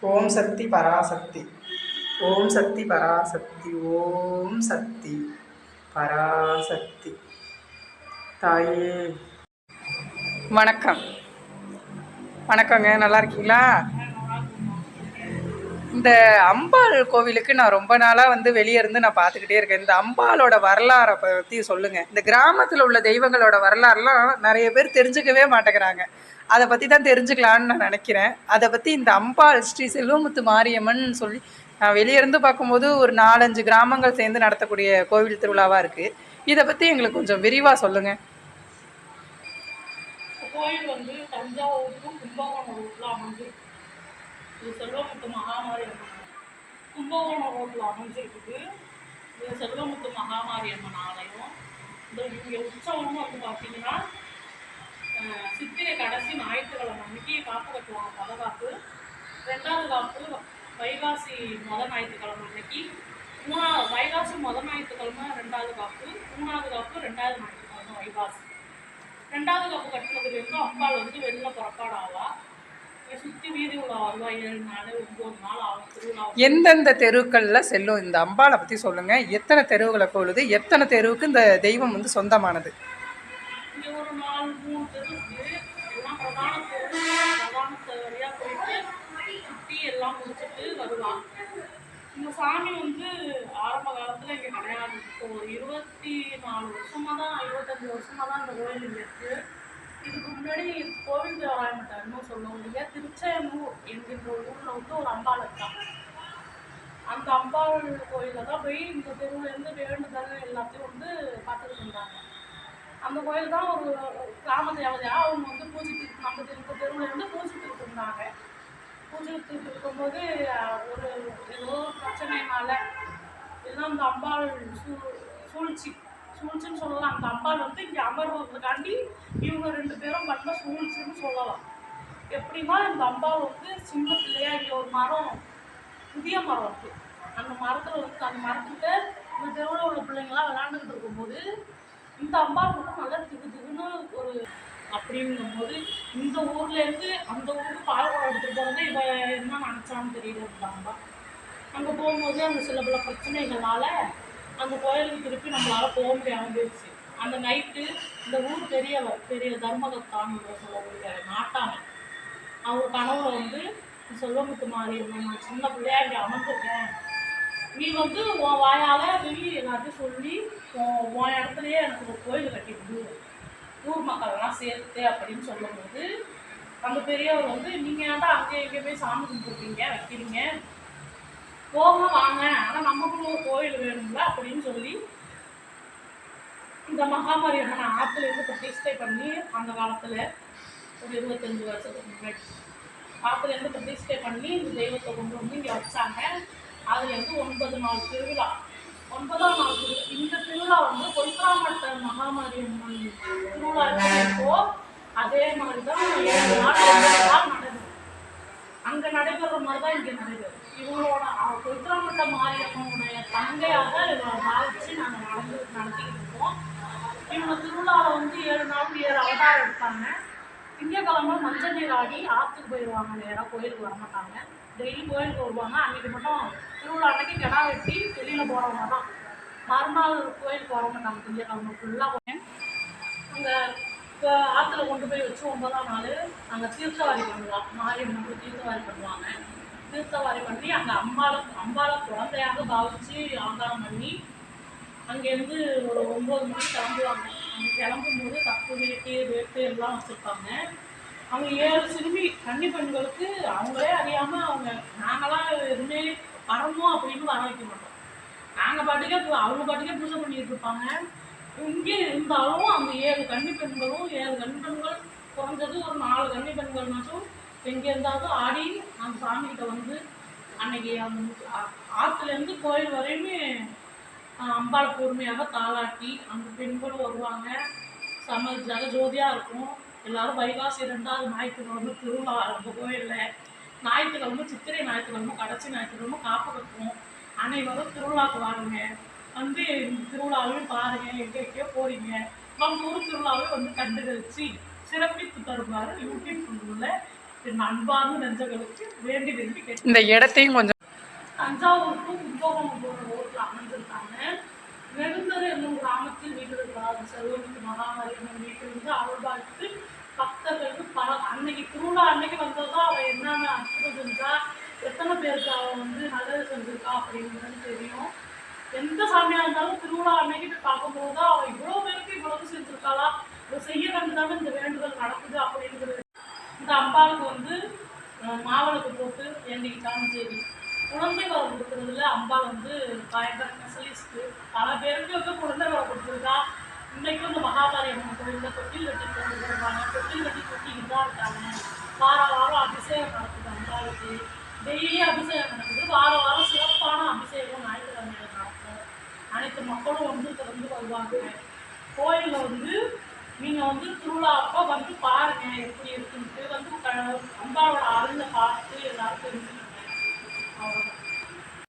ஓம் சக்தி பராசக்தி. ஓம் சக்தி பராசக்தி. ஓம் சக்தி பராசக்தி. தாயே வணக்கம். வணக்கங்க, நல்லா இருக்கீங்களா? இந்த அம்பாள் கோவிலுக்கு நான் ரொம்ப நாளாக வெளியே இருந்து நான் பார்த்துக்கிட்டே இருக்கேன். இந்த அம்பாளோட வரலாறை பற்றி சொல்லுங்கள். இந்த கிராமத்தில் உள்ள தெய்வங்களோட வரலாறுலாம் நிறைய பேர் தெரிஞ்சுக்கவே மாட்டேங்கிறாங்க. அதை பற்றி தான் தெரிஞ்சுக்கலான்னு நான் நினைக்கிறேன். அதை பற்றி இந்த அம்பாள் ஸ்ரீ செல்வமுத்து மாரியம்மன் சொல்லி நான் வெளியே இருந்து பார்க்கும்போது ஒரு 4-5 கிராமங்கள் சேர்ந்து நடத்தக்கூடிய கோவில் திருவிழாவாக இருக்குது. இதை பற்றி எங்களுக்கு கொஞ்சம் விரிவாக சொல்லுங்கள். கோயில் தஞ்சாவூருக்கும் கும்பகோணம் ரோட்டில் அமைஞ்சிருக்கு. இது செல்வமுத்து மகாமாரி அம்மன் கும்பகோணம் ரோட்டில் அமைஞ்சிருக்குது. இது செல்வமுத்து மகாமாரி அம்மன் ஆலயம். இங்கே உற்சவம்னு பார்த்தீங்கன்னா சித்திரை கடைசி ஞாயிற்றுக்கிழமை அன்னைக்கு காப்பு கட்டுவாங்க. பதகாப்பு. 2வது காப்பு வைகாசி ஞாயிற்றுக்கிழமை அன்னைக்கு. வைகாசி ஞாயிற்றுக்கிழமை 2வது காப்பு. 3வது காப்பு 2வது ஞாயிற்றுக்கிழமை வைகாசி. 2வது காப்பு கட்டுறதுலேருந்து அம்பாள் வெளில புறப்பாடு ஆவா. சுற்றி வீதி உள்ள வருவா. 7 நாள் 9 நாள் ஆகும் திருவிழா. எந்தெந்த தெருக்களில் செல்லும் இந்த அம்பாளை பற்றி சொல்லுங்கள். எத்தனை தெருவுகளை போகுது, எத்தனை தெருவுக்கு இந்த தெய்வம் சொந்தமானது? இங்கே ஒரு 4-3 தெருவுக்கு எல்லாம் பிரதான வழியாக போயிட்டு சுற்றி எல்லாம் முடிச்சுட்டு வருவாங்க. இந்த சாமி ஆரம்ப காலத்தில் இங்கே கிடையாது. இப்போ ஒரு 24 வருஷமாக தான் 25 வருஷமாக தான் இந்த கோயில் இங்கே இருக்குது. இதுக்கு முன்னாடி கோவில் தேவராயமட்டாருன்னு சொல்லுவாங்க. திருச்செயனூர் என்கின்ற ஊரில் ஒரு அம்பாள் இருக்காங்க. அந்த அம்பாள் கோயிலில் தான் போய் இந்த தெருவுலேருந்து வேண்டுதல் எல்லாத்தையும் பார்த்துக்கிட்டு இருந்தாங்க. அந்த கோயில் தான் ஒரு கிராம தேவதையாக அவங்க பூஜிட்டு நம்ம இந்த தெருவுலேருந்து பூஜித்துக்கிட்டு இருந்தாங்க. பூஜித்துக்கிட்டு இருக்கும்போது ஒரு ஏதோ பிரச்சனைனால இதெல்லாம் அந்த அம்பாள் சூழ்ச்சின்னு சொல்லலாம். அந்த அம்பாள் இங்கே அமர்வதுக்காண்டி இவங்க 2 பேரும் பண்ண சூழ்ச்சின்னு சொல்லலாம். எப்படின்னா இந்த அம்பாள் சின்ன பிள்ளையா இங்கே ஒரு மரம், புதிய மரம் இருக்குது. அந்த மரத்தில் அந்த மரத்துக்கிட்ட இந்த தெருவில் உள்ள பிள்ளைங்களாம் விளையாண்டுக்கிட்டு இருக்கும்போது இந்த அம்பாள் நல்லா திகுன்னு ஒரு அப்படிங்கும்போது இந்த ஊர்லேருந்து அந்த ஊருக்கு பால்குடம் எடுத்துகிட்டு போகிறது இவ என்ன நினச்சான்னு தெரியல. இந்த அம்பா அங்கே போகும்போது அந்த சில பல பிரச்சனைகளால் அந்த கோயிலுக்கு திருப்பி நம்மளால் போக முடியாமல் போயிடுச்சு. அந்த நைட்டு இந்த ஊர் பெரிய தர்மகத்தான்னு சொல்லக்கூடிய நாட்டாங்க அவங்க கனவுல செல்வமுத்து மாரியம்மன், நான் சின்ன பிள்ளையா இங்கே அமர்ந்திருக்கேன், நீ உன் வாயால் போய் எல்லாத்தையும் சொல்லி உன் இடத்துலையே எனக்கு ஒரு கோயில் கட்டிவிடு, ஊர் மக்கள்லாம் சேர்த்து அப்படின்னு சொல்லும்போது அந்த பெரியவர் நீங்கள் ஏன்டா அங்கே எங்கே போய் சாமி கும்பிட்றீங்க வைக்கிறீங்க, போக வாங்க, ஆனால் நமக்குன்னு ஒரு கோயில் வேணும்ல அப்படின்னு சொல்லி இந்த மகாமாரி அம்மன் ஆற்றுலேருந்து பிரதிஷ்டை பண்ணி அந்த காலத்தில் ஒரு 25 வருஷத்துக்கு முன்னாடி ஆற்றுலேருந்து பிரதிஷ்டை பண்ணி இந்த தெய்வத்தை கொண்டு இங்கே வச்சாங்க. அதுலேருந்து 9 நாள் திருவிழா. 9ஆம் நாள் இந்த திருவிழா கொல்பராமட்ட மகாமாரி அம்மன் திருவிழா இருக்கோ அதே மாதிரி தான் 7 நாள் நடக்குது. அங்கே நடைபெற மாதிரி தான் இங்கே நடைபெறும். இவங்களோட கொல்பராமட்ட மாரியம்மனுடைய தங்கையாக இவங்களை பாதிச்சு நாங்கள் நடத்திக்கிட்டு இருக்கோம். இவங்க திருவிழாவில் 7 நாள் 7 அவதாரம் எடுப்பாங்க. திங்கக்கிழமை மஞ்சள் நீர் ஆடி ஆற்றுக்கு போயிடுவாங்க. நேராக கோயிலுக்கு வரமாட்டாங்க. டெய்லி கோயிலுக்கு வருவாங்க. அன்றைக்கி மட்டும் திருவிழா அன்னைக்கு கிடா வெட்டி வெளியில் போகிறவங்க தான். மறுநாள் கோயிலுக்கு வர மாட்டாங்க. திங்கக்கிழமை ஃபுல்லாக போய் அங்கே இப்போ ஆற்றுல கொண்டு போய் வச்சு 9ஆம் நாள் அங்கே தீர்த்தவாரி பண்ணுவாங்க. மாரியம்மனுக்கு தீர்த்தவாரி பண்ணுவாங்க. தீர்த்தவாரி பண்ணி அங்கே அம்பாளை குழந்தையாக பாவிச்சு அலங்காரம் பண்ணி அங்கேருந்து ஒரு 9 மணிக்கு கிளம்புவாங்க. அங்கே கிளம்பும்போது தப்பு வேட்டு எல்லாம் வச்சுருப்பாங்க. அவங்க 7 சிறுமி கன்னி பெண்களுக்கு அவங்களே அறியாமல் நாங்களாம் எதுவுமே வரணும் அப்படின்னு வர வைக்க மாட்டோம். நாங்கள் அவங்க பாட்டுக்கே பூஜை பண்ணிட்டு இருப்பாங்க. இங்கே இருந்தாலும் அந்த 7 கன்னி பெண்களும் 7 கன்னி பெண்கள் குறைஞ்சது ஒரு 4 கன்னி பெண்கள்னாச்சும் எங்கே இருந்தாலும் ஆடி அந்த சாமிகிட்ட அன்னைக்கு ஆற்றுலேருந்து கோயில் வரையுமே அம்பாள் பொறுமையாக தாளாட்டி அந்த பெண்களும் வருவாங்க. ஜகஜோதியாக இருக்கும். எல்லோரும் வைகாசி 2வது ஞாயிற்றுக்கிழமை திருவிழா அந்த கோயிலில். ஞாயிற்றுக்கிழமை சித்திரை ஞாயிற்றுக்கிழமை கடைசி ஞாயிற்றுக்கிழமை காப்பு கட்டுவோம். அனைவரும் திருவிழாவுக்கு வாருங்க, இந்த திருவிழாவையும் பாருங்கள், எங்கேயோ போகிறீங்க, நம்ம ஊர் திருவிழாவை கண்டுகளிச்சு சிறப்பித்து தருவார் யூடியூப் என் அன்பார்ந்த நெஞ்சங்களுக்கு வேண்டி விரும்பி கேட்டு இந்த இடத்தையும் கொஞ்சம் தஞ்சாவூருக்கும் கும்பகோணம் போன்ற ரோட்டில் அமைஞ்சிருக்காங்க. நெடுந்தரு என்னும் கிராமத்தில் வீட்டிருக்கிறார் செல்வமுத்து மகாமாரியம்மன் வீட்டிலிருந்து அருள்பாலித்து பக்தர்களுக்கு அன்னைக்கு திருவிழா அன்னைக்கு வந்ததோ அவள் என்னென்ன அற்புதம் செஞ்சா, எத்தனை பேருக்கு அவள் வந்து நல்லது செஞ்சிருக்கா அப்படிங்கிறது தெரியும். எந்த சாமியாக இருந்தாலும் திருவிழா அன்னைக்கு போய் பார்க்கும்போது தான் அவள் இவ்வளோ பேருக்கு இவ்வளவு செஞ்சுருக்காளா, இவ்வளோ செய்ய வேண்டியதானே இந்த வேண்டுதல் நடக்குது அப்படிங்கிறது. இந்த அம்பாளுக்கு வந்து மாவிளக்கு போட்டு வேண்டிக்கிட்டாலும் சரி, குழந்தை வரம் கொடுக்குறதுல அம்பாள் வந்து பயங்கர ஸ்பெஷலிஸ்ட்டு. பல பேருக்கு வந்து குழந்தை வரம் கொடுத்துருக்கா. இன்றைக்கும் இந்த மகாபாரி அம்மன் கோயிலில் தொட்டில் கட்டி கொண்டு வருவாங்க. தொட்டில் கட்டி தொட்டிக்கிட்டு தான் இருக்காங்க. வாரம் அபிஷேகம் நடக்குது அம்பாளுக்கு. டெய்லி அபிஷேகம் நடக்குது. வாரம் சிறப்பான அபிஷேகம் ஞாயிற்றுக்கிழமையில நடக்கும். அனைத்து மக்களும் வந்து திறந்து வருவாங்க. கோயிலில் வந்து நீங்கள் வந்து திருவிழா அப்போ வந்து பாருங்கள் எப்படி இருக்குன்ட்டு வந்து அம்பாவோட அருளை பார்த்து எல்லாரும் தெரிஞ்சு